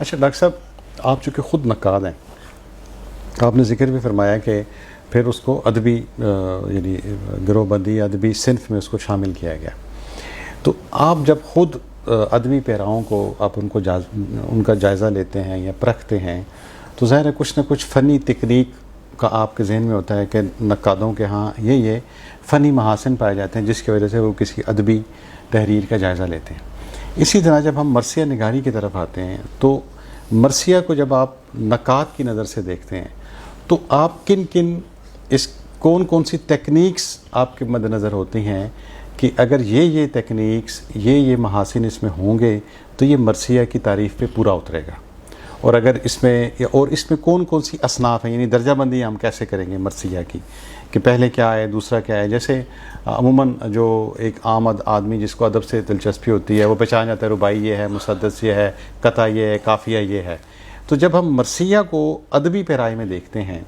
اچھا ڈاکٹر صاحب، آپ چونکہ خود نقاد ہیں، آپ نے ذکر بھی فرمایا کہ پھر اس کو ادبی یعنی گروہ بندی ادبی صنف میں اس کو شامل کیا گیا، تو آپ جب خود ادبی پیراؤں کو آپ ان کا جائزہ لیتے ہیں یا پرکھتے ہیں، تو ظاہر ہے کچھ نہ کچھ فنی تکنیک کا آپ کے ذہن میں ہوتا ہے کہ نقادوں کے ہاں یہ فنی محاسن پائے جاتے ہیں جس کی وجہ سے وہ کسی ادبی تحریر کا جائزہ لیتے ہیں۔ اسی طرح جب ہم مرثیہ نگاری کی طرف آتے ہیں تو مرثیہ کو جب آپ نقاد کی نظر سے دیکھتے ہیں تو آپ کون سی ٹیکنیکس آپ کے مد نظر ہوتی ہیں کہ اگر یہ ٹیکنیکس یہ محاسن اس میں ہوں گے تو یہ مرثیہ کی تعریف پہ پورا اترے گا، اور اگر اس میں کون سی اصناف ہیں، یعنی درجہ بندی ہم کیسے کریں گے مرثیہ کی کہ پہلے کیا ہے دوسرا کیا ہے؟ جیسے عموماً جو ایک عام آدمی جس کو ادب سے دلچسپی ہوتی ہے وہ پہچان جاتا ہے رباعی یہ ہے، مسدس یہ ہے، قطع یہ ہے، قافیہ یہ ہے۔ تو جب ہم مرثیہ کو ادبی پیرائی میں دیکھتے ہیں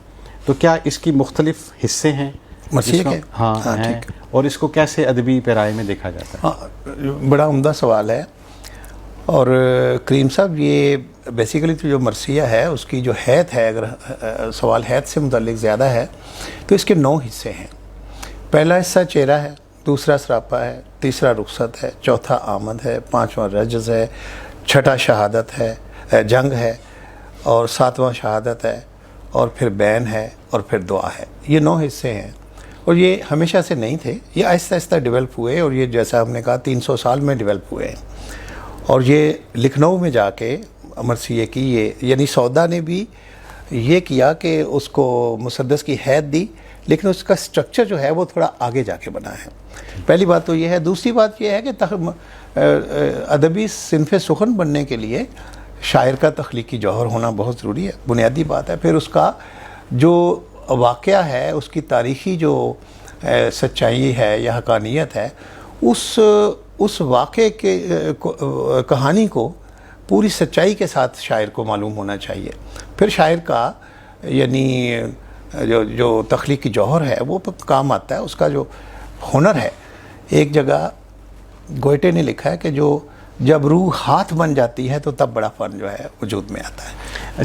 تو کیا اس کی مختلف حصے ہیں مرثیہ کے؟ ہاں ہیں، اور اس کو کیسے ادبی پیرائی میں دیکھا جاتا ہے؟ ہاں، بڑا عمدہ سوال ہے۔ اور کریم صاحب، یہ بیسیکلی تو جو مرثیہ ہے اس کی جو حیت ہے، اگر سوال حیت سے متعلق زیادہ ہے تو اس کے 9 حصے ہیں۔ پہلا حصہ چہرہ ہے، دوسرا سراپا ہے، تیسرا رخصت ہے، چوتھا آمد ہے، پانچواں رجز ہے، چھٹا شہادت ہے، جنگ ہے، اور ساتواں شہادت ہے، اور پھر بین ہے، اور پھر دعا ہے۔ یہ 9 حصے ہیں، اور یہ ہمیشہ سے نہیں تھے، یہ آہستہ آہستہ ڈیولپ ہوئے، اور یہ جیسا ہم نے کہا 300 سال میں ڈیولپ ہوئے ہیں۔ اور یہ لکھنؤ میں جا کے مرثیے کی یعنی سودا نے بھی یہ کیا کہ اس کو مسدس کی حیثیت دی، لیکن اس کا سٹرکچر جو ہے وہ تھوڑا آگے جا کے بنا ہے۔ پہلی بات تو یہ ہے۔ دوسری بات یہ ہے کہ ادبی صنف سخن بننے کے لیے شاعر کا تخلیقی جوہر ہونا بہت ضروری ہے، بنیادی بات ہے۔ پھر اس کا جو واقعہ ہے، اس کی تاریخی جو سچائی ہے یا حقانیت ہے، اس واقعے کے کہانی کو پوری سچائی کے ساتھ شاعر کو معلوم ہونا چاہیے۔ پھر شاعر کا یعنی جو تخلیقی جوہر ہے وہ کام آتا ہے، اس کا جو ہنر ہے۔ ایک جگہ گوئٹے نے لکھا ہے کہ جب روح ہاتھ بن جاتی ہے تو تب بڑا فن جو ہے وجود میں آتا ہے۔